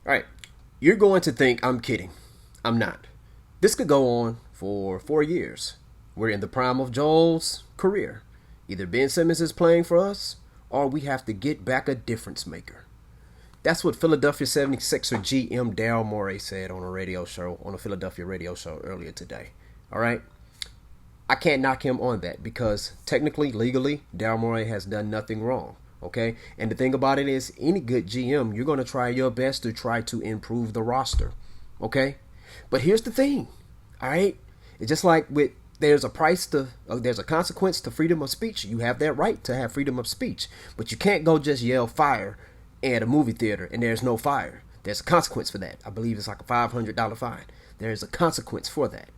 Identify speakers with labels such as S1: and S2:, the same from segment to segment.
S1: All right. You're going to think I'm kidding. I'm not. This could go on for 4 years. We're in the prime of Joel's career. Either Ben Simmons is playing for us, or we have to get back a difference maker. That's what Philadelphia 76er GM Daryl Morey said on a Philadelphia radio show earlier today. All right? I can't knock him on that because technically, legally, Daryl Morey has done nothing wrong. Okay? And the thing about it is, any good GM, you're going to try your best to try to improve the roster. Okay? But here's the thing. All right? It's just like with there's a consequence to freedom of speech. You have that right to have freedom of speech, but you can't go just yell fire at a movie theater and there's no fire. There's a consequence for that. I believe it's like a $500 fine. There is a consequence for that.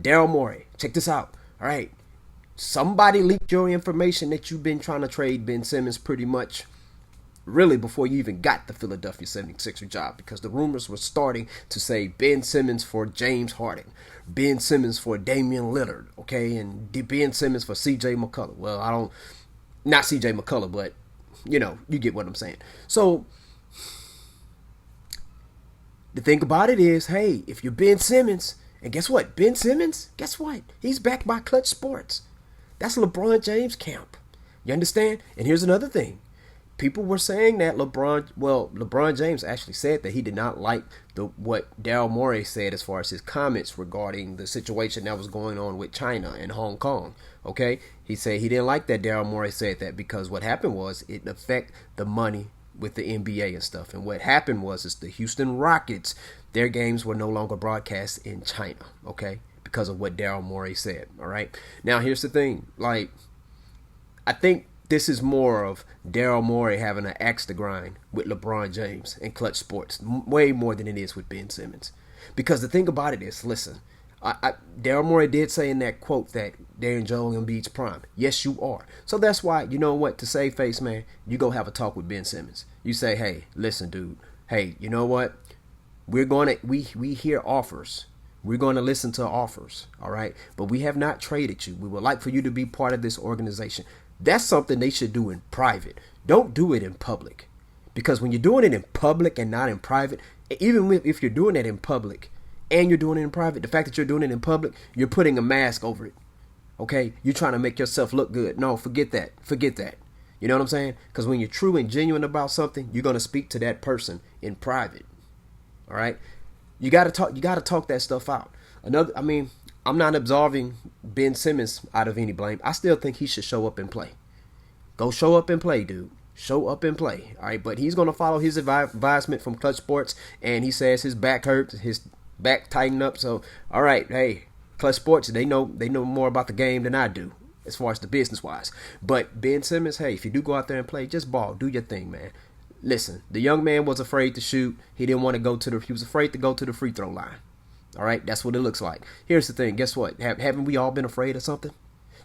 S1: Daryl Morey, check this out. All right, somebody leaked your information that you've been trying to trade Ben Simmons pretty much really before you even got the Philadelphia 76er job, because the rumors were starting to say Ben Simmons for James Harden, Ben Simmons for Damian Lillard, okay, and Ben Simmons for CJ McCullough. Well, not CJ McCullough, but you get what I'm saying. So the thing about it is, hey, if you're Ben Simmons, and guess what? Ben Simmons, guess what? He's backed by Clutch Sports. That's LeBron James' camp. You understand? And here's another thing. People were saying that LeBron James actually said that he did not like what Daryl Morey said as far as his comments regarding the situation that was going on with China and Hong Kong. Okay? He said he didn't like that Daryl Morey said that because what happened was it affected the money with the NBA and stuff. And what happened was is the Houston Rockets, their games were no longer broadcast in China. Okay? Because of what Daryl Morey said. All right? Now, here's the thing. I think this is more of Daryl Morey having an axe to grind with LeBron James and Clutch Sports, way more than it is with Ben Simmons. Because the thing about it is, listen, Daryl Morey did say in that quote that they're in Joel Embiid's prime. Yes, you are. So that's why, you know what, to save face, man, you go have a talk with Ben Simmons. You say, hey, listen, dude, hey, you know what? We hear offers. We're going to listen to offers, all right? But we have not traded you. We would like for you to be part of this organization. That's something they should do in private. Don't do it in public. Because when you're doing it in public and not in private, even if you're doing it in public and you're doing it in private, the fact that you're doing it in public, you're putting a mask over it. Okay? You're trying to make yourself look good. No, forget that. Forget that. You know what I'm saying? Because when you're true and genuine about something, you're going to speak to that person in private. All right? You got to talk that stuff out. I'm not absolving Ben Simmons out of any blame. I still think he should show up and play. Go show up and play, dude. Show up and play. All right, but he's going to follow his advisement from Clutch Sports, and he says his back hurts, his back tightened up. So, all right, hey, Clutch Sports, they know more about the game than I do as far as the business-wise. But Ben Simmons, hey, if you do go out there and play, just ball. Do your thing, man. Listen, the young man was afraid to shoot. He didn't want to he was afraid to go to the free throw line. All right, that's what it looks like. Here's the thing. Guess what? Haven't we all been afraid of something?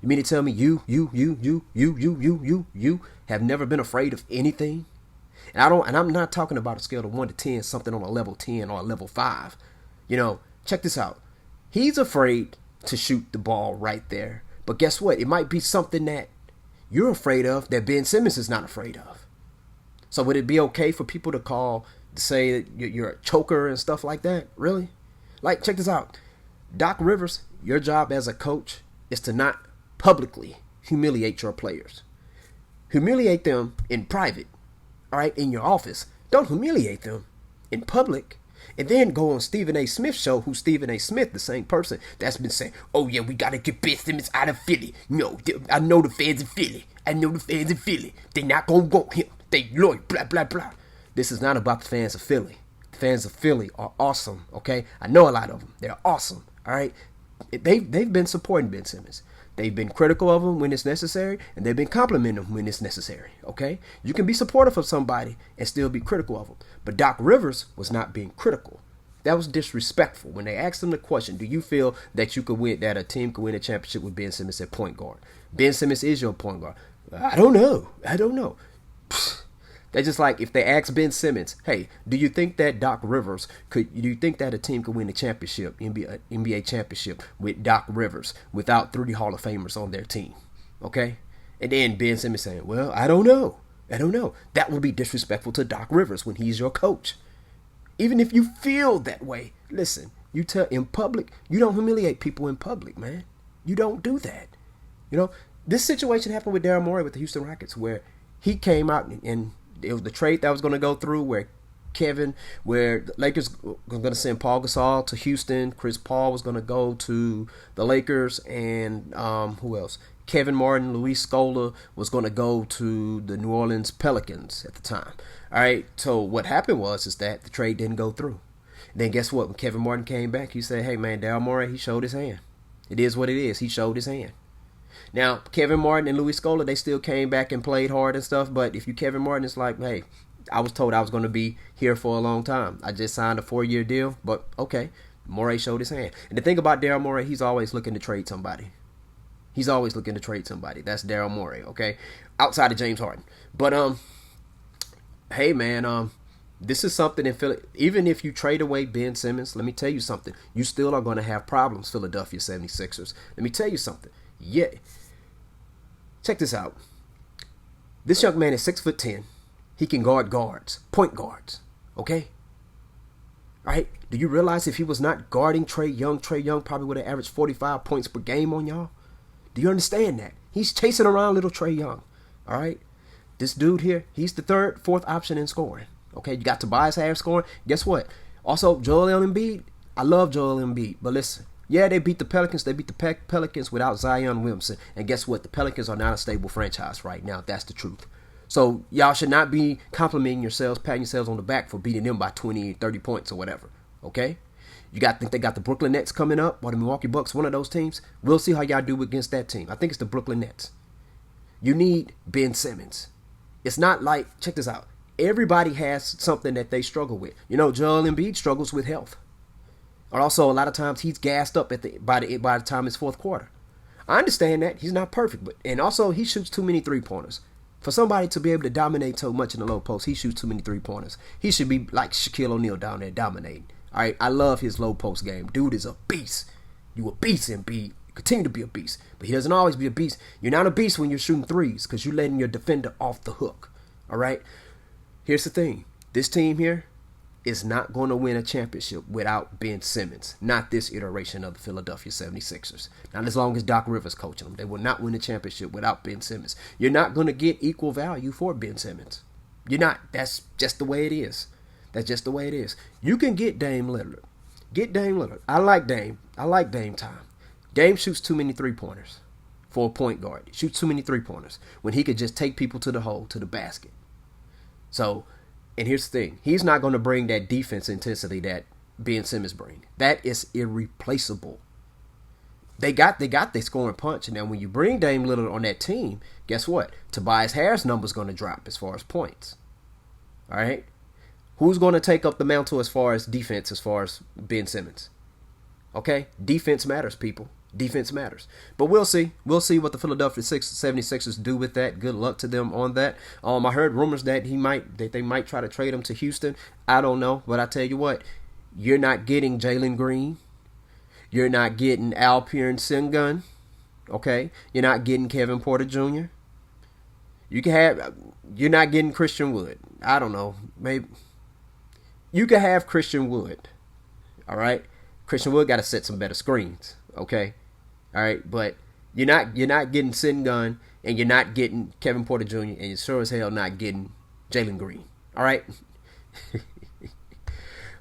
S1: You mean to tell me you have never been afraid of anything? And I'm not talking about a scale of 1 to 10, something on a level 10 or a level 5. Check this out. He's afraid to shoot the ball right there. But guess what? It might be something that you're afraid of that Ben Simmons is not afraid of. So would it be okay for people to say that you're a choker and stuff like that? Really? Like, check this out. Doc Rivers, your job as a coach is to not publicly humiliate your players. Humiliate them in private, all right, in your office. Don't humiliate them in public. And then go on Stephen A. Smith's show, who's Stephen A. Smith, the same person that's been saying, oh, yeah, we got to get Ben Simmons out of Philly. I know the fans in Philly. They're not going to want him. They loyal, blah, blah, blah. This is not about the fans of Philly. The fans of Philly are awesome, okay? I know a lot of them. They're awesome, all right? They've been supporting Ben Simmons. They've been critical of him when it's necessary, and they've been complimenting him when it's necessary, okay? You can be supportive of somebody and still be critical of them. But Doc Rivers was not being critical. That was disrespectful. When they asked him the question, do you feel that that a team could win a championship with Ben Simmons at point guard? Ben Simmons is your point guard. I don't know. That's just like if they ask Ben Simmons, hey, do you think that do you think that a team could win a championship, NBA championship with Doc Rivers without 3 Hall of Famers on their team? Okay? And then Ben Simmons saying, well, I don't know. That would be disrespectful to Doc Rivers when he's your coach. Even if you feel that way, listen, you tell in public, you don't humiliate people in public, man. You don't do that. You know, this situation happened with Daryl Morey with the Houston Rockets, where he came out and it was the trade that was going to go through where the Lakers were going to send Paul Gasol to Houston. Chris Paul was going to go to the Lakers, and who else? Kevin Martin, Luis Scola was going to go to the New Orleans Pelicans at the time. All right, so what happened is that the trade didn't go through. Then guess what? When Kevin Martin came back, he said, hey, man, Daryl Morey, he showed his hand. It is what it is. He showed his hand. Now, Kevin Martin and Luis Scola, they still came back and played hard and stuff, but if you Kevin Martin, it's like, hey, I was told I was going to be here for a long time. I just signed a 4-year deal, but okay, Morey showed his hand. And the thing about Daryl Morey, he's always looking to trade somebody. He's always looking to trade somebody. That's Daryl Morey, okay? Outside of James Harden. But, hey, man, this is something in Philly. Even if you trade away Ben Simmons, let me tell you something. You still are going to have problems, Philadelphia 76ers. Let me tell you something. Yeah. Check this out. This young man is 6'10". He can guard guards, point guards, okay? All right? Do you realize if he was not guarding Trae Young probably would have averaged 45 points per game on y'all? Do you understand that? He's chasing around little Trae Young, all right? This dude here, he's the third, fourth option in scoring, okay? You got Tobias Harris scoring. Guess what? Also, Joel Embiid. I love Joel Embiid, but listen. Yeah, they beat the Pelicans. They beat the Pelicans without Zion Williamson. And guess what? The Pelicans are not a stable franchise right now. That's the truth. So y'all should not be complimenting yourselves, patting yourselves on the back for beating them by 20, 30 points or whatever. Okay? Think they got the Brooklyn Nets coming up, or the Milwaukee Bucks, one of those teams. We'll see how y'all do against that team. I think it's the Brooklyn Nets. You need Ben Simmons. It's not like, check this out. Everybody has something that they struggle with. You know, Joel Embiid struggles with health. And also, a lot of times he's gassed up by the time it's fourth quarter. I understand that he's not perfect, and also he shoots too many 3-pointers. For somebody to be able to dominate so much in the low post, he shoots too many 3-pointers. He should be like Shaquille O'Neal down there dominating. All right, I love his low post game. Dude is a beast. You a beast, Embiid. Continue to be a beast, but he doesn't always be a beast. You're not a beast when you're shooting threes because you're letting your defender off the hook. All right. Here's the thing. This team here is not going to win a championship without Ben Simmons. Not this iteration of the Philadelphia 76ers. Not as long as Doc Rivers coaching them. They will not win a championship without Ben Simmons. You're not going to get equal value for Ben Simmons. You're not. That's just the way it is. That's just the way it is. You can get Dame Lillard. Get Dame Lillard. I like Dame. I like Dame time. Dame shoots too many 3-pointers for a point guard. He shoots too many 3-pointers when he could just take people to the hole, to the basket. So, and here's the thing. He's not going to bring that defense intensity that Ben Simmons brings. That is irreplaceable. They got their scoring punch. And then when you bring Dame Lillard on that team, guess what? Tobias Harris' number's going to drop as far as points. All right? Who's going to take up the mantle as far as defense, as far as Ben Simmons? Okay? Defense matters, people. Defense matters. But we'll see. We'll see what the Philadelphia 76ers do with that. Good luck to them on that. I heard rumors that they might try to trade him to Houston. I don't know. But I tell you what, you're not getting Jalen Green. You're not getting Alperen Sengun. Okay? You're not getting Kevin Porter Jr. You're not getting Christian Wood. I don't know. Maybe you can have Christian Wood. All right? Christian Wood got to set some better screens. Okay, all right, but you're not getting Sengun, and you're not getting Kevin Porter Jr., and you're sure as hell not getting Jalen Green. All right,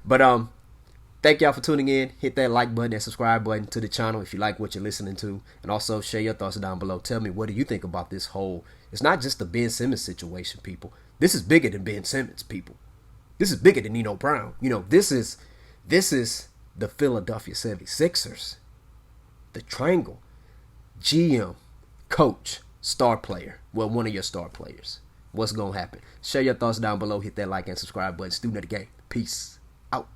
S1: but thank y'all for tuning in. Hit that like button and subscribe button to the channel if you like what you're listening to, and also share your thoughts down below. Tell me, what do you think about this whole? It's not just the Ben Simmons situation, people. This is bigger than Ben Simmons, people. This is bigger than Nino Brown. You know, this is the Philadelphia 76ers. The triangle. GM, coach, star player. Well, one of your star players. What's going to happen? Share your thoughts down below. Hit that like and subscribe button. Student of the game. Peace out.